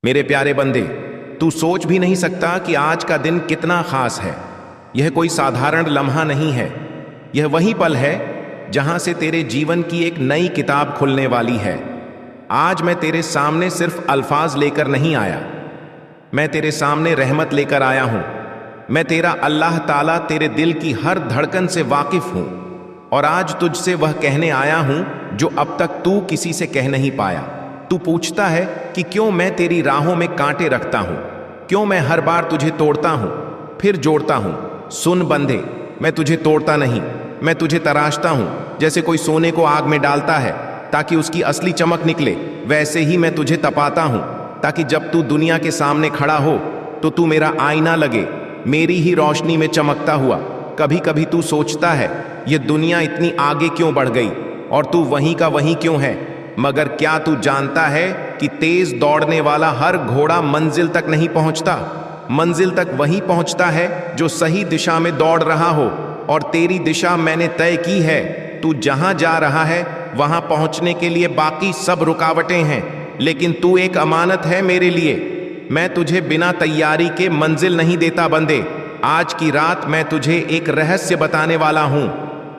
मेरे प्यारे बंदे, तू सोच भी नहीं सकता कि आज का दिन कितना खास है। यह कोई साधारण लम्हा नहीं है। यह वही पल है जहां से तेरे जीवन की एक नई किताब खुलने वाली है। आज मैं तेरे सामने सिर्फ अल्फाज लेकर नहीं आया, मैं तेरे सामने रहमत लेकर आया हूं। मैं तेरा अल्लाह ताला तेरे दिल की हर धड़कन से वाकिफ हूं और आज तुझसे वह कहने आया हूं जो अब तक तू किसी से कह नहीं पाया। तू पूछता है कि क्यों मैं तेरी राहों में कांटे रखता हूं, क्यों मैं हर बार तुझे तोड़ता हूं फिर जोड़ता हूं। सुन बंदे, मैं तुझे तोड़ता नहीं, मैं तुझे तराशता हूं। जैसे कोई सोने को आग में डालता है ताकि उसकी असली चमक निकले, वैसे ही मैं तुझे तपाता हूं ताकि जब तू दुनिया के सामने खड़ा हो तो तू मेरा आईना लगे, मेरी ही रोशनी में चमकता हुआ। कभी कभी तू सोचता है ये दुनिया इतनी आगे क्यों बढ़ गई और तू वहीं का वहीं क्यों है। मगर क्या तू जानता है कि तेज दौड़ने वाला हर घोड़ा मंजिल तक नहीं पहुंचता। मंजिल तक वही पहुंचता है जो सही दिशा में दौड़ रहा हो, और तेरी दिशा मैंने तय की है। तू जहां जा रहा है वहां पहुंचने के लिए बाकी सब रुकावटें हैं, लेकिन तू एक अमानत है मेरे लिए। मैं तुझे बिना तैयारी के मंजिल नहीं देता बंदे। आज की रात मैं तुझे एक रहस्य बताने वाला हूं।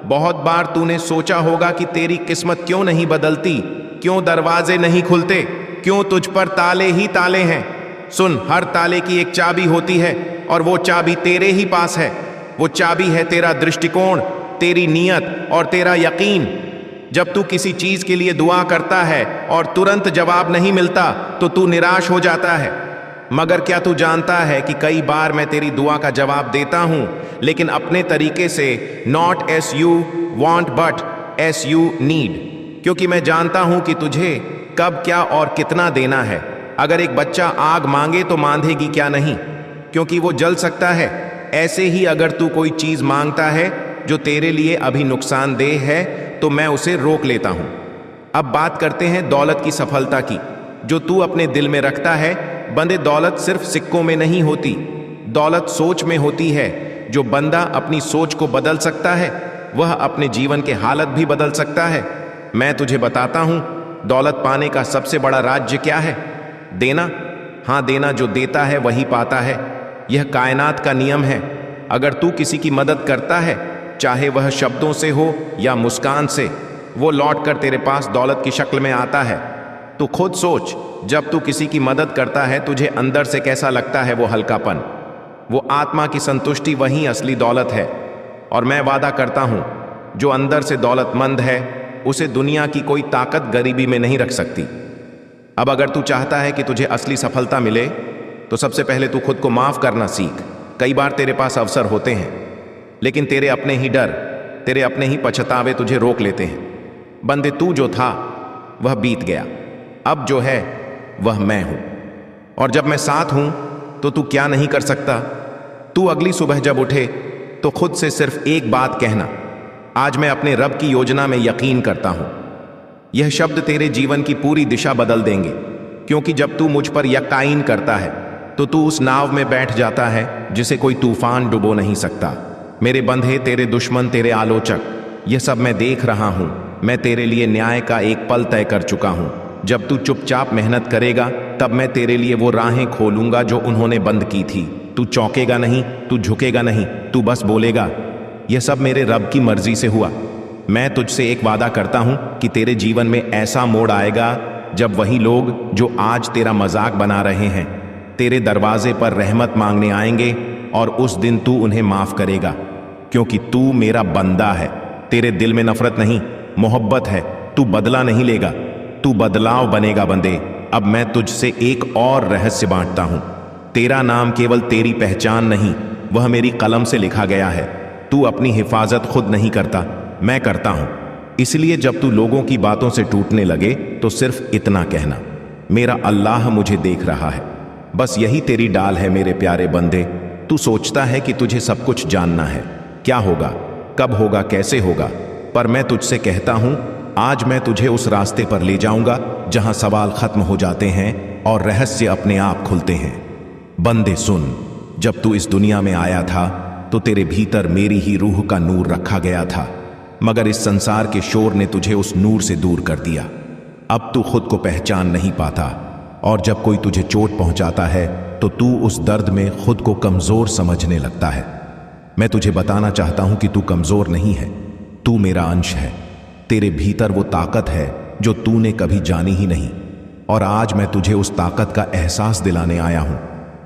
बहुत बार तूने सोचा होगा कि तेरी किस्मत क्यों नहीं बदलती, क्यों दरवाजे नहीं खुलते, क्यों तुझ पर ताले ही ताले हैं। सुन, हर ताले की एक चाबी होती है और वो चाबी तेरे ही पास है। वो चाबी है तेरा दृष्टिकोण, तेरी नीयत और तेरा यकीन। जब तू किसी चीज के लिए दुआ करता है और तुरंत जवाब नहीं मिलता तो तू निराश हो जाता है। मगर क्या तू जानता है कि कई बार मैं तेरी दुआ का जवाब देता हूं, लेकिन अपने तरीके से, not S U want but S U need, क्योंकि मैं जानता हूं कि तुझे कब, क्या और कितना देना है। अगर एक बच्चा आग मांगे तो मांधेगी क्या नहीं, क्योंकि वो जल सकता है। ऐसे ही अगर तू कोई चीज मांगता है जो तेरे लिए अभी नुकसानदेह है तो मैं उसे रोक लेता हूं। अब बात करते हैं दौलत की सफलता की, जो तू अपने दिल में रखता है। बंदे, दौलत सिर्फ सिक्कों में नहीं होती, दौलत सोच में होती है। जो बंदा अपनी सोच को बदल सकता है वह अपने जीवन के हालत भी बदल सकता है। मैं तुझे बताता हूं, दौलत पाने का सबसे बड़ा राज्य क्या है? देना। हां, देना। जो देता है वही पाता है। यह कायनात का नियम है। अगर तू किसी की मदद करता है, चाहे वह शब्दों से हो या मुस्कान से, वो लौट कर तेरे पास दौलत की शक्ल में आता है। तू खुद सोच, जब तू किसी की मदद करता है तुझे अंदर से कैसा लगता है? वो हल्कापन, वो आत्मा की संतुष्टि, वही असली दौलत है। और मैं वादा करता हूं, जो अंदर से दौलतमंद है उसे दुनिया की कोई ताकत गरीबी में नहीं रख सकती। अब अगर तू चाहता है कि तुझे असली सफलता मिले तो सबसे पहले तू खुद को माफ करना सीख। कई बार तेरे पास अवसर होते हैं, लेकिन तेरे अपने ही डर, तेरे अपने ही पछतावे तुझे रोक लेते हैं। बंदे, तू जो था वह बीत गया, अब जो है वह मैं हूं। और जब मैं साथ हूं तो तू क्या नहीं कर सकता। तू अगली सुबह जब उठे तो खुद से सिर्फ एक बात कहना, आज मैं अपने रब की योजना में यकीन करता हूं। यह शब्द तेरे जीवन की पूरी दिशा बदल देंगे, क्योंकि जब तू मुझ पर यकीन करता है तो तू उस नाव में बैठ जाता है जिसे कोई तूफान डुबो नहीं सकता। मेरे बंधे, तेरे दुश्मन, तेरे आलोचक, यह सब मैं देख रहा हूं। मैं तेरे लिए न्याय का एक पल तय कर चुका हूं। जब तू चुपचाप मेहनत करेगा तब मैं तेरे लिए वो राहें खोलूंगा जो उन्होंने बंद की थी। तू चौंकेगा नहीं, तू झुकेगा नहीं, तू बस बोलेगा, यह सब मेरे रब की मर्जी से हुआ। मैं तुझसे एक वादा करता हूं कि तेरे जीवन में ऐसा मोड़ आएगा जब वही लोग जो आज तेरा मजाक बना रहे हैं तेरे दरवाजे पर रहमत मांगने आएंगे, और उस दिन तू उन्हें माफ करेगा, क्योंकि तू मेरा बंदा है। तेरे दिल में नफरत नहीं, मोहब्बत है। तू बदला नहीं लेगा, तू बदलाव बनेगा। बंदे, अब मैं तुझसे एक और रहस्य बांटता हूं। तेरा नाम केवल तेरी पहचान नहीं, वह मेरी कलम से लिखा गया है। तू अपनी हिफाजत खुद नहीं करता, मैं करता हूं। इसलिए जब तू लोगों की बातों से टूटने लगे तो सिर्फ इतना कहना, मेरा अल्लाह मुझे देख रहा है। बस यही तेरी डाल है मेरे प्यारे बंदे। तू सोचता है कि तुझे सब कुछ जानना है, क्या होगा, कब होगा, कैसे होगा, पर मैं तुझसे कहता हूं, आज मैं तुझे उस रास्ते पर ले जाऊंगा जहां सवाल खत्म हो जाते हैं और रहस्य अपने आप खुलते हैं। बंदे सुन, जब तू इस दुनिया में आया था तो तेरे भीतर मेरी ही रूह का नूर रखा गया था, मगर इस संसार के शोर ने तुझे उस नूर से दूर कर दिया। अब तू खुद को पहचान नहीं पाता और जब कोई तुझे चोट पहुंचाता है तो तू उस दर्द में खुद को कमजोर समझने लगता है। मैं तुझे बताना चाहता हूं कि तू कमजोर नहीं है, तू मेरा अंश है। तेरे भीतर वो ताकत है जो तूने कभी जानी ही नहीं, और आज मैं तुझे उस ताकत का एहसास दिलाने आया हूं।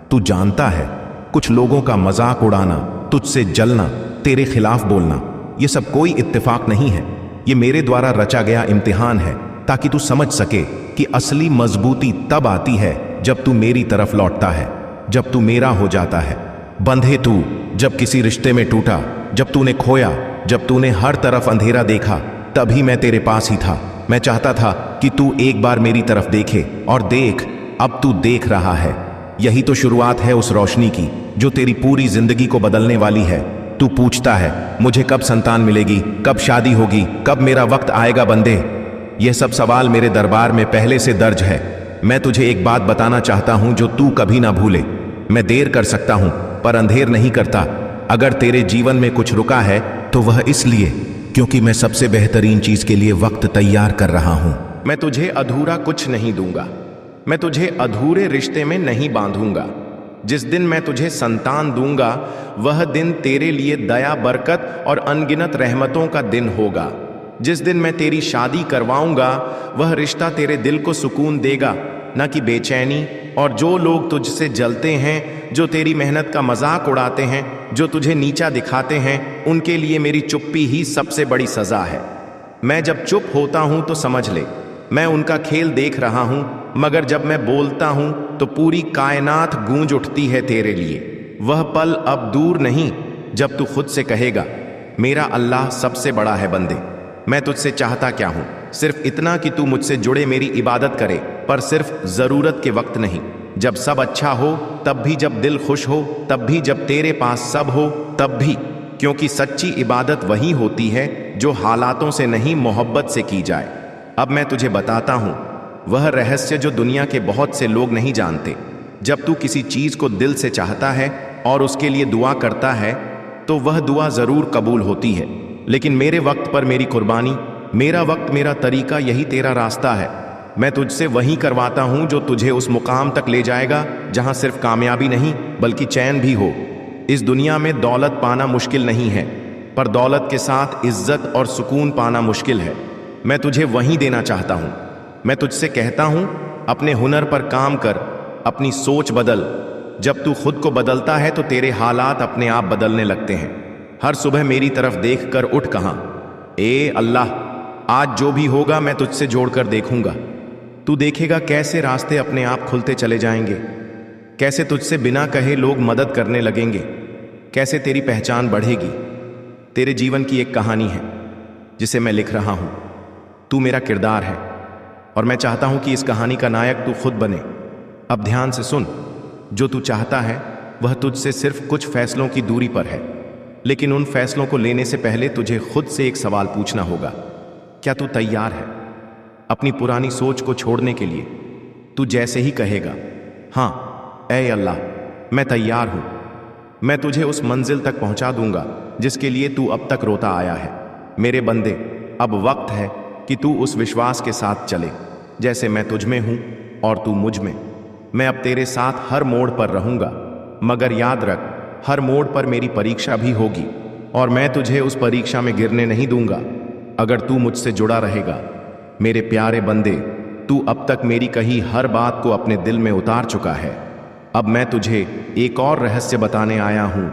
तू जानता है, कुछ लोगों का मजाक उड़ाना, तुझसे जलना, तेरे खिलाफ बोलना, ये सब कोई इत्तेफाक नहीं है। ये मेरे द्वारा रचा गया इम्तिहान है, ताकि तू समझ सके कि असली मजबूती तब आती है जब तू मेरी तरफ लौटता है, जब तू मेरा हो जाता है। बंधे तू जब किसी रिश्ते में टूटा, जब तूने खोया, जब तूने हर तरफ अंधेरा देखा, तभी मैं तेरे पास ही था। मैं चाहता था कि तू एक बार मेरी तरफ देखे, और देख, अब तू देख रहा है। यही तो शुरुआत है उस रोशनी की जो तेरी पूरी जिंदगी को बदलने वाली है। तू पूछता है, मुझे कब संतान मिलेगी, कब शादी होगी, कब मेरा वक्त आएगा बंदे। यह सब सवाल मेरे दरबार में पहले से दर्ज है। मैं तुझे एक बात बताना चाहता हूं जो तू कभी ना भूले। मैं देर कर सकता हूं पर अंधेर नहीं करता। अगर तेरे जीवन में कुछ रुका है तो वह इसलिए क्योंकि मैं सबसे बेहतरीन चीज के लिए वक्त तैयार कर रहा हूं। मैं तुझे अधूरा कुछ नहीं दूंगा, मैं तुझे अधूरे रिश्ते में नहीं बांधूंगा। जिस दिन मैं तुझे संतान दूंगा, वह दिन तेरे लिए दया, बरकत और अनगिनत रहमतों का दिन होगा। जिस दिन मैं तेरी शादी करवाऊंगा, वह रिश्ता तेरे दिल को सुकून देगा, न कि बेचैनी। और जो लोग तुझसे जलते हैं, जो तेरी मेहनत का मजाक उड़ाते हैं, जो तुझे नीचा दिखाते हैं, उनके लिए मेरी चुप्पी ही सबसे बड़ी सजा है। मैं जब चुप होता हूं तो समझ ले, मैं उनका खेल देख रहा हूं, मगर जब मैं बोलता हूं तो पूरी कायनात गूंज उठती है तेरे लिए। वह पल अब दूर नहीं जब तू खुद से कहेगा, मेरा अल्लाह सबसे बड़ा है। बंदे, मैं तुझसे चाहता क्या हूं? सिर्फ इतना कि तू मुझसे जुड़े, मेरी इबादत करे, पर सिर्फ जरूरत के वक्त नहीं। जब सब अच्छा हो तब भी, जब दिल खुश हो तब भी, जब तेरे पास सब हो तब भी। क्योंकि सच्ची इबादत वही होती है जो हालातों से नहीं, मोहब्बत से की जाए। अब मैं तुझे बताता हूं वह रहस्य जो दुनिया के बहुत से लोग नहीं जानते। जब तू किसी चीज को दिल से चाहता है और उसके लिए दुआ करता है तो वह दुआ जरूर कबूल होती है। लेकिन मेरे वक्त पर मेरी कुर्बानी, मेरा वक्त, मेरा तरीका, यही तेरा रास्ता है। मैं तुझसे वही करवाता हूं जो तुझे उस मुकाम तक ले जाएगा जहां सिर्फ कामयाबी नहीं बल्कि चैन भी हो। इस दुनिया में दौलत पाना मुश्किल नहीं है, पर दौलत के साथ इज्जत और सुकून पाना मुश्किल है। मैं तुझे वही देना चाहता हूं। मैं तुझसे कहता हूं, अपने हुनर पर काम कर, अपनी सोच बदल। जब तू खुद को बदलता है तो तेरे हालात अपने आप बदलने लगते हैं। हर सुबह मेरी तरफ देख कर उठ कहां, ए अल्लाह, आज जो भी होगा मैं तुझसे जोड़कर देखूंगा। तू देखेगा कैसे रास्ते अपने आप खुलते चले जाएंगे, कैसे तुझसे बिना कहे लोग मदद करने लगेंगे, कैसे तेरी पहचान बढ़ेगी। तेरे जीवन की एक कहानी है जिसे मैं लिख रहा हूं। तू मेरा किरदार है और मैं चाहता हूं कि इस कहानी का नायक तू खुद बने। अब ध्यान से सुन, जो तू चाहता है वह तुझसे सिर्फ कुछ फैसलों की दूरी पर है। लेकिन उन फैसलों को लेने से पहले तुझे खुद से एक सवाल पूछना होगा, क्या तू तैयार है अपनी पुरानी सोच को छोड़ने के लिए? तू जैसे ही कहेगा, हाँ ऐ अल्लाह, मैं तैयार हूं, मैं तुझे उस मंजिल तक पहुंचा दूंगा जिसके लिए तू अब तक रोता आया है। मेरे बंदे, अब वक्त है कि तू उस विश्वास के साथ चले जैसे मैं तुझ में हूं और तू मुझ में। मैं अब तेरे साथ हर मोड़ पर रहूंगा, मगर याद रख, हर मोड़ पर मेरी परीक्षा भी होगी और मैं तुझे उस परीक्षा में गिरने नहीं दूंगा अगर तू मुझसे जुड़ा रहेगा। मेरे प्यारे बंदे, तू अब तक मेरी कही हर बात को अपने दिल में उतार चुका है। अब मैं तुझे एक और रहस्य बताने आया हूं,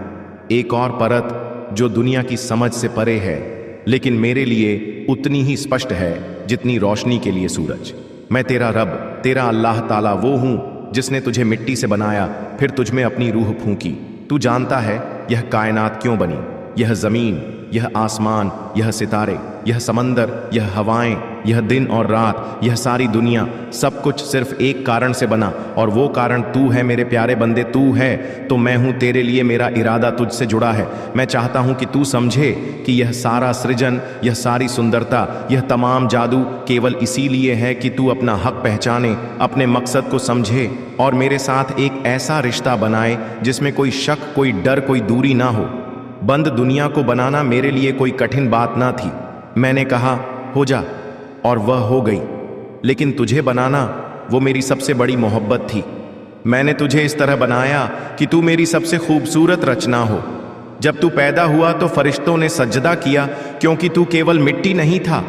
एक और परत जो दुनिया की समझ से परे है, लेकिन मेरे लिए उतनी ही स्पष्ट है जितनी रोशनी के लिए सूरज। मैं तेरा रब, तेरा अल्लाह ताला वो हूं जिसने तुझे मिट्टी से बनाया, फिर तुझ में अपनी रूह फूंकी। तू जानता है यह कायनात क्यों बनी? यह जमीन, यह आसमान, यह सितारे, यह समंदर, यह हवाएं, यह दिन और रात, यह सारी दुनिया, सब कुछ सिर्फ एक कारण से बना, और वो कारण तू है। मेरे प्यारे बंदे, तू है तो मैं हूं तेरे लिए। मेरा इरादा तुझसे जुड़ा है। मैं चाहता हूं कि तू समझे कि यह सारा सृजन, यह सारी सुंदरता, यह तमाम जादू केवल इसीलिए है कि तू अपना हक पहचाने, अपने मकसद को समझे और मेरे साथ एक ऐसा रिश्ता बनाए जिसमें कोई शक, कोई डर, कोई दूरी ना हो। बंद दुनिया को बनाना मेरे लिए कोई कठिन बात ना थी। मैंने कहा हो जा और वह हो गई, लेकिन तुझे बनाना वो मेरी सबसे बड़ी मोहब्बत थी। मैंने तुझे इस तरह बनाया कि तू मेरी सबसे खूबसूरत रचना हो। जब तू पैदा हुआ तो फरिश्तों ने सजदा किया, क्योंकि तू केवल मिट्टी नहीं था,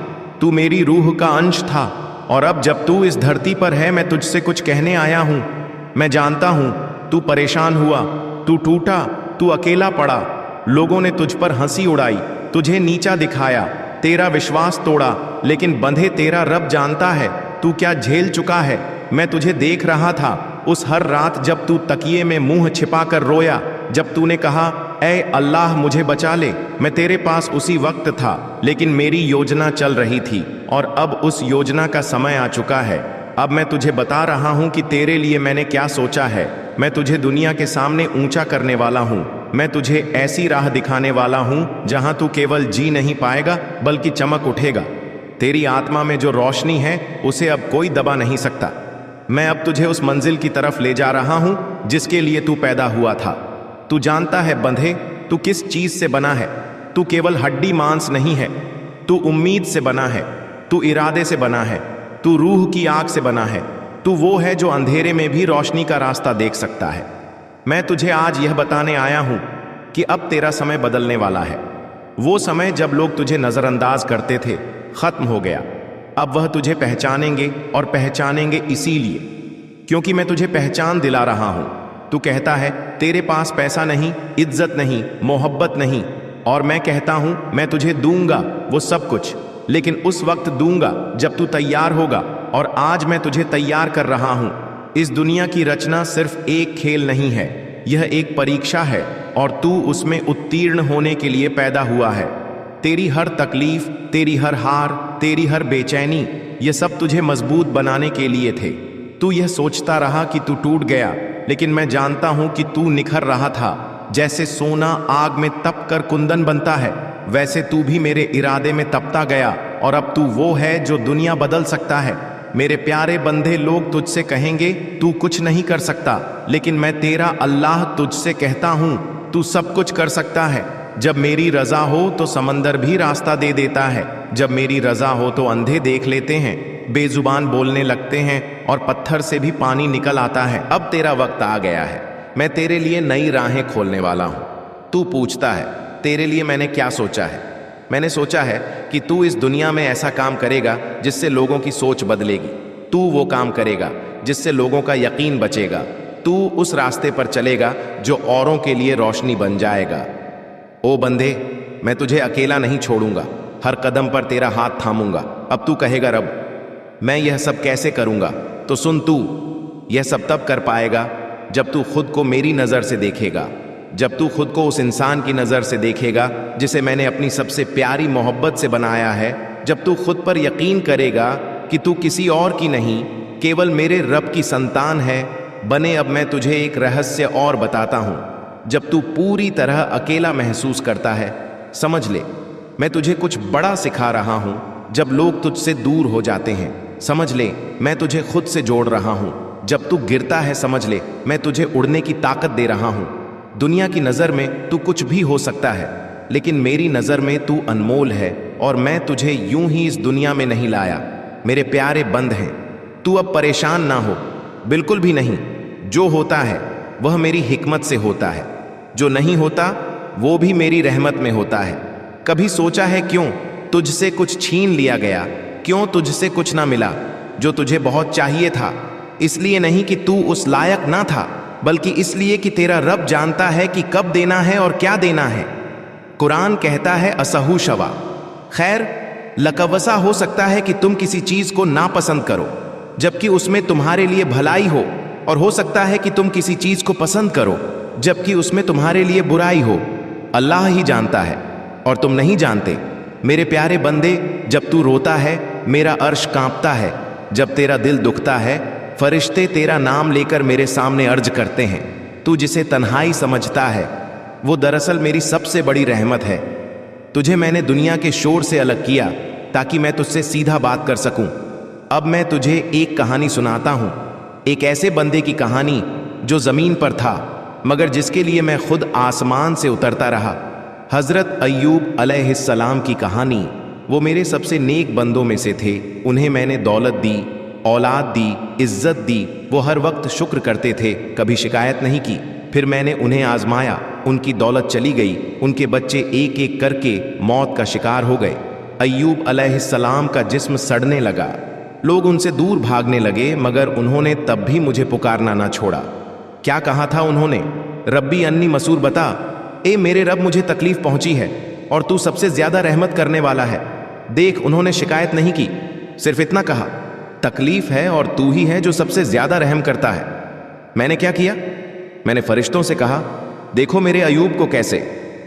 तू मेरी रूह का अंश था। और अब जब तू इस धरती पर है, मैं तुझसे कुछ कहने आया हूँ। मैं जानता हूँ तू परेशान हुआ, तू टूटा, तू अकेला पड़ा। लोगों ने तुझ पर हंसी उड़ाई, तुझे नीचा दिखाया, तेरा विश्वास तोड़ा। लेकिन बंधे, तेरा रब जानता है तू क्या झेल चुका है। मैं तुझे देख रहा था उस हर रात जब तू तकिए में मुंह छिपाकर रोया, जब तूने कहा ऐ अल्लाह मुझे बचा ले। मैं तेरे पास उसी वक्त था, लेकिन मेरी योजना चल रही थी और अब उस योजना का समय आ चुका है। अब मैं तुझे बता रहा हूं कि तेरे लिए मैंने क्या सोचा है। मैं तुझे दुनिया के सामने ऊंचा करने वाला हूं। मैं तुझे ऐसी राह दिखाने वाला हूं जहां तू केवल जी नहीं पाएगा बल्कि चमक उठेगा। तेरी आत्मा में जो रोशनी है उसे अब कोई दबा नहीं सकता। मैं अब तुझे उस मंजिल की तरफ ले जा रहा हूं जिसके लिए तू पैदा हुआ था। तू जानता है बंधे, तू किस चीज से बना है। तू केवल हड्डी मांस नहीं है, तू उम्मीद से बना है, तू इरादे से बना है, तू रूह की आग से बना है। तू वो है जो अंधेरे में भी रोशनी का रास्ता देख सकता है। मैं तुझे आज यह बताने आया हूं कि अब तेरा समय बदलने वाला है। वो समय जब लोग तुझे नजरअंदाज करते थे खत्म हो गया। अब वह तुझे पहचानेंगे, और पहचानेंगे इसीलिए क्योंकि मैं तुझे पहचान दिला रहा हूं। तू कहता है तेरे पास पैसा नहीं, इज्जत नहीं, मोहब्बत नहीं, और मैं कहता हूं मैं तुझे दूंगा वो सब कुछ, लेकिन उस वक्त दूंगा जब तू तैयार होगा। और आज मैं तुझे तैयार कर रहा हूं। इस दुनिया की रचना सिर्फ एक खेल नहीं है, यह एक परीक्षा है, और तू उसमें उत्तीर्ण होने के लिए पैदा हुआ है। तेरी हर तकलीफ, तेरी हर हार, तेरी हर बेचैनी, ये सब तुझे मजबूत बनाने के लिए थे। तू यह सोचता रहा कि तू टूट गया, लेकिन मैं जानता हूं कि तू निखर रहा था। जैसे सोना आग में तप कर कुंदन बनता है, वैसे तू भी मेरे इरादे में तपता गया, और अब तू वो है जो दुनिया बदल सकता है। मेरे प्यारे बंधे, लोग तुझसे कहेंगे तू कुछ नहीं कर सकता, लेकिन मैं तेरा अल्लाह तुझसे कहता हूं तू सब कुछ कर सकता है। जब मेरी रजा हो तो समंदर भी रास्ता दे देता है। जब मेरी रजा हो तो अंधे देख लेते हैं, बेजुबान बोलने लगते हैं, और पत्थर से भी पानी निकल आता है। अब तेरा वक्त आ गया है, मैं तेरे लिए नई राहें खोलने वाला हूं। तू पूछता है तेरे लिए मैंने क्या सोचा है। मैंने सोचा है कि तू इस दुनिया में ऐसा काम करेगा जिससे लोगों की सोच बदलेगी। तू वो काम करेगा जिससे लोगों का यकीन बचेगा। तू उस रास्ते पर चलेगा जो औरों के लिए रोशनी बन जाएगा। ओ बंदे, मैं तुझे अकेला नहीं छोड़ूंगा, हर कदम पर तेरा हाथ थामूंगा। अब तू कहेगा रब, मैं यह सब कैसे करूंगा? तो सुन, तू यह सब तब कर पाएगा जब तू खुद को मेरी नज़र से देखेगा, जब तू खुद को उस इंसान की नज़र से देखेगा जिसे मैंने अपनी सबसे प्यारी मोहब्बत से बनाया है। जब तू खुद पर यकीन करेगा कि तू किसी और की नहीं, केवल मेरे रब की संतान है। बने, अब मैं तुझे एक रहस्य और बताता हूँ। जब तू पूरी तरह अकेला महसूस करता है, समझ ले मैं तुझे कुछ बड़ा सिखा रहा हूँ। जब लोग तुझसे दूर हो जाते हैं, समझ ले मैं तुझे खुद से जोड़ रहा हूँ। जब तू गिरता है, समझ ले मैं तुझे उड़ने की ताकत दे रहा हूँ। दुनिया की नज़र में तू कुछ भी हो सकता है, लेकिन मेरी नज़र में तू अनमोल है, और मैं तुझे यूं ही इस दुनिया में नहीं लाया। मेरे प्यारे बंद हैं, तू अब परेशान ना हो, बिल्कुल भी नहीं। जो होता है वह मेरी हिकमत से होता है, जो नहीं होता वो भी मेरी रहमत में होता है। कभी सोचा है क्यों तुझसे कुछ छीन लिया गया? क्यों तुझसे कुछ ना मिला जो तुझे बहुत चाहिए था? इसलिए नहीं कि तू उस लायक ना था, बल्कि इसलिए कि तेरा रब जानता है कि कब देना है और क्या देना है। कुरान कहता है असहू शवा। खैर, लकवसा हो सकता है कि तुम किसी चीज को नापसंद करो जबकि उसमें तुम्हारे लिए भलाई हो, और हो सकता है कि तुम किसी चीज को पसंद करो जबकि उसमें तुम्हारे लिए बुराई हो। अल्लाह ही जानता है और तुम नहीं जानते। मेरे प्यारे बंदे, जब तू रोता है मेरा अर्श कांपता है, जब तेरा दिल दुखता है फरिश्ते तेरा नाम लेकर मेरे सामने अर्ज करते हैं। तू जिसे तन्हाई समझता है वो दरअसल मेरी सबसे बड़ी रहमत है। तुझे मैंने दुनिया के शोर से अलग किया ताकि मैं तुझसे सीधा बात कर सकूं। अब मैं तुझे एक कहानी सुनाता हूं, एक ऐसे बंदे की कहानी जो जमीन पर था मगर जिसके लिए मैं खुद आसमान से उतरता रहा। हजरत अय्यूब अलैहिस्सलाम की कहानी। वो मेरे सबसे नेक बंदों में से थे। उन्हें मैंने दौलत दी औलाद दी, इज्जत दी, वो हर वक्त शुक्र करते थे, कभी शिकायत नहीं की। फिर मैंने उन्हें आजमाया, उनकी दौलत चली गई, उनके बच्चे एक एक करके मौत का शिकार हो गए। अय्यूब अलैहिस्सलाम का जिस्म सड़ने लगा, लोग उनसे दूर भागने लगे, मगर उन्होंने तब भी मुझे पुकारना ना छोड़ा। क्या कहा था उन्होंने? रब्बी अन्नी मसूर, बता, ए मेरे रब, मुझे तकलीफ पहुंची है और तू सबसे ज्यादा रहमत करने वाला है। देख, उन्होंने शिकायत नहीं की, सिर्फ इतना कहा, तकलीफ है और तू ही है जो सबसे ज्यादा रहम करता है। मैंने क्या किया? मैंने फरिश्तों से कहा, देखो मेरे अयूब को कैसे,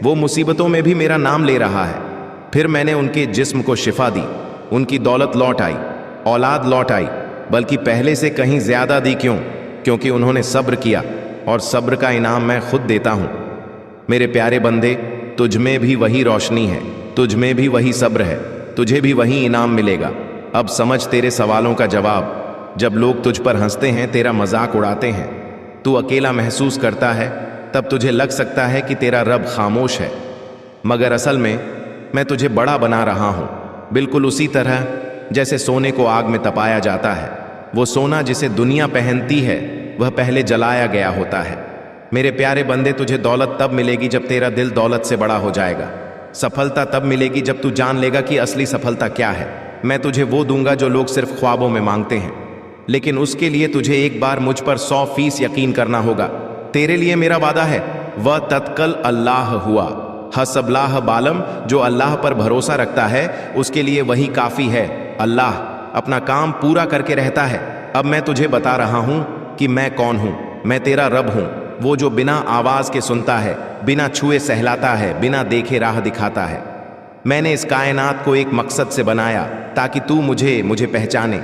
वो मुसीबतों में भी मेरा नाम ले रहा है। फिर मैंने उनके जिस्म को शिफा दी, उनकी दौलत लौट आई, औलाद लौट आई, बल्कि पहले से कहीं ज्यादा दी। क्यों? क्योंकि उन्होंने सब्र किया, और सब्र का इनाम मैं खुद देता हूं। मेरे प्यारे बंदे, तुझ में भी वही रोशनी है, तुझ में भी वही सब्र है, तुझे भी वही इनाम मिलेगा। अब समझ तेरे सवालों का जवाब। जब लोग तुझ पर हंसते हैं, तेरा मजाक उड़ाते हैं, तू अकेला महसूस करता है, तब तुझे लग सकता है कि तेरा रब खामोश है, मगर असल में मैं तुझे बड़ा बना रहा हूं, बिल्कुल उसी तरह जैसे सोने को आग में तपाया जाता है। वो सोना जिसे दुनिया पहनती है, वह पहले जलाया गया होता है। मेरे प्यारे बंदे, तुझे दौलत तब मिलेगी जब तेरा दिल दौलत से बड़ा हो जाएगा। सफलता तब मिलेगी जब तू जान लेगा कि असली सफलता क्या है। मैं तुझे वो दूंगा जो लोग सिर्फ ख्वाबों में मांगते हैं, लेकिन उसके लिए तुझे एक बार मुझ पर 100% यकीन करना होगा। तेरे लिए मेरा वादा है, वह तत्कल अल्लाह हुआ, हसबलाह बालम, जो अल्लाह पर भरोसा रखता है उसके लिए वही काफ़ी है। अल्लाह अपना काम पूरा करके रहता है। अब मैं तुझे बता रहा हूं कि मैं कौन हूं। मैं तेरा रब हूं, वो जो बिना आवाज के सुनता है, बिना छुए सहलाता है, बिना देखे राह दिखाता है। मैंने इस कायनात को एक मकसद से बनाया ताकि तू मुझे पहचाने।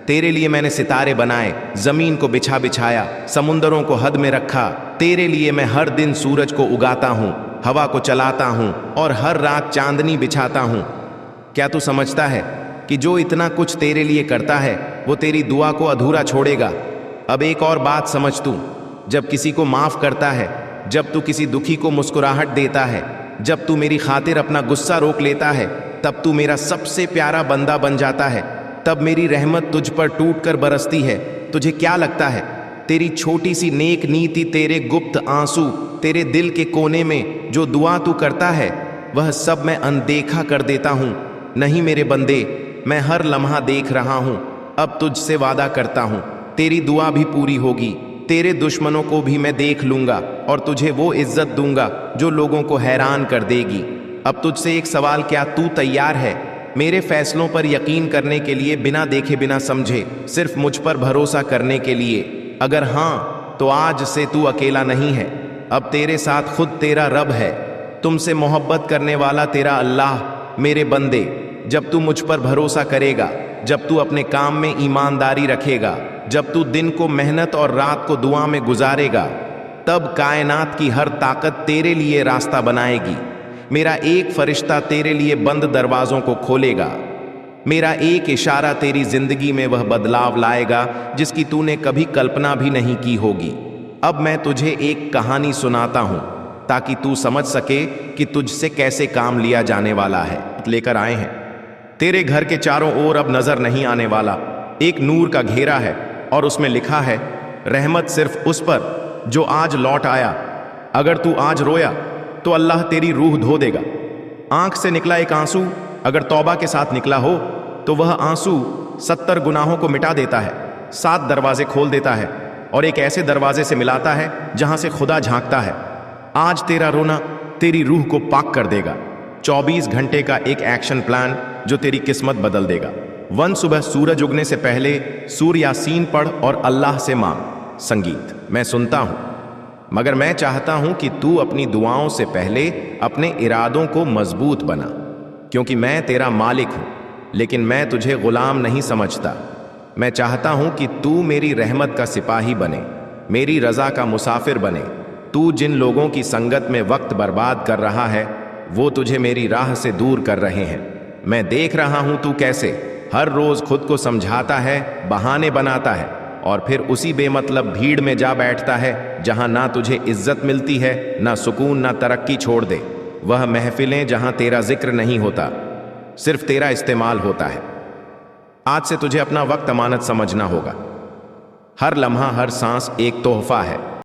तेरे लिए मैंने सितारे बनाए, जमीन को बिछा बिछाया, समुंदरों को हद में रखा। तेरे लिए मैं हर दिन सूरज को उगाता हूँ, हवा को चलाता हूँ और हर रात चांदनी बिछाता हूँ। क्या तू समझता है कि जो इतना कुछ तेरे लिए करता है वो तेरी दुआ को अधूरा छोड़ेगा? अब एक और बात समझ तू, जब किसी को माफ करता है, जब तू किसी दुखी को मुस्कुराहट देता है, जब तू मेरी खातिर अपना गुस्सा रोक लेता है, तब तू मेरा सबसे प्यारा बंदा बन जाता है। तब मेरी रहमत तुझ पर टूट कर बरसती है। तुझे क्या लगता है तेरी छोटी सी नेक नीति, तेरे गुप्त आंसू, तेरे दिल के कोने में जो दुआ तू करता है, वह सब मैं अनदेखा कर देता हूँ? नहीं मेरे बंदे, मैं हर लम्हा देख रहा हूँ। अब तुझसे वादा करता हूँ, तेरी दुआ भी पूरी होगी। तेरे दुश्मनों को भी मैं देख लूंगा और तुझे वो इज्जत दूंगा जो लोगों को हैरान कर देगी। अब तुझसे एक सवाल, क्या तू तैयार है मेरे फैसलों पर यकीन करने के लिए, बिना देखे बिना समझे, सिर्फ मुझ पर भरोसा करने के लिए? अगर हाँ, तो आज से तू अकेला नहीं है, अब तेरे साथ खुद तेरा रब है, तुमसे मोहब्बत करने वाला तेरा अल्लाह। मेरे बंदे, जब तू मुझ पर भरोसा करेगा, जब तू अपने काम में ईमानदारी रखेगा, जब तू दिन को मेहनत और रात को दुआ में गुजारेगा, तब कायनात की हर ताकत तेरे लिए रास्ता बनाएगी। मेरा एक फरिश्ता तेरे लिए बंद दरवाजों को खोलेगा। मेरा एक इशारा तेरी जिंदगी में वह बदलाव लाएगा जिसकी तूने कभी कल्पना भी नहीं की होगी। अब मैं तुझे एक कहानी सुनाता हूं ताकि तू समझ सके कि तुझसे कैसे काम लिया जाने वाला है। लेकर आए हैं, तेरे घर के चारों ओर अब नजर नहीं आने वाला एक नूर का घेरा है और उसमें लिखा है, रहमत सिर्फ उस पर जो आज लौट आया। अगर तू आज रोया तो अल्लाह तेरी रूह धो देगा। आंख से निकला एक आंसू अगर तौबा के साथ निकला हो तो वह आंसू 70 गुनाहों को मिटा देता है, 7 दरवाजे खोल देता है और एक ऐसे दरवाजे से मिलाता है जहां से खुदा झांकता है। आज तेरा रोना तेरी रूह को पाक कर देगा। 24 घंटे का एक एक्शन प्लान जो तेरी किस्मत बदल देगा। सुबह सूरज उगने से पहले सूर यासीन पढ़ और अल्लाह से मांग। संगीत मैं सुनता हूं, मगर मैं चाहता हूं कि तू अपनी दुआओं से पहले अपने इरादों को मजबूत बना, क्योंकि मैं तेरा मालिक हूं, लेकिन मैं तुझे गुलाम नहीं समझता। मैं चाहता हूं कि तू मेरी रहमत का सिपाही बने, मेरी रजा का मुसाफिर बने। तू जिन लोगों की संगत में वक्त बर्बाद कर रहा है वो तुझे मेरी राह से दूर कर रहे हैं। मैं देख रहा हूं तू कैसे हर रोज खुद को समझाता है, बहाने बनाता है और फिर उसी बेमतलब भीड़ में जा बैठता है जहां ना तुझे इज्जत मिलती है, ना सुकून, ना तरक्की। छोड़ दे वह महफिलें जहां तेरा जिक्र नहीं होता, सिर्फ तेरा इस्तेमाल होता है। आज से तुझे अपना वक्त अमानत समझना होगा। हर लम्हा, हर सांस एक तोहफा है।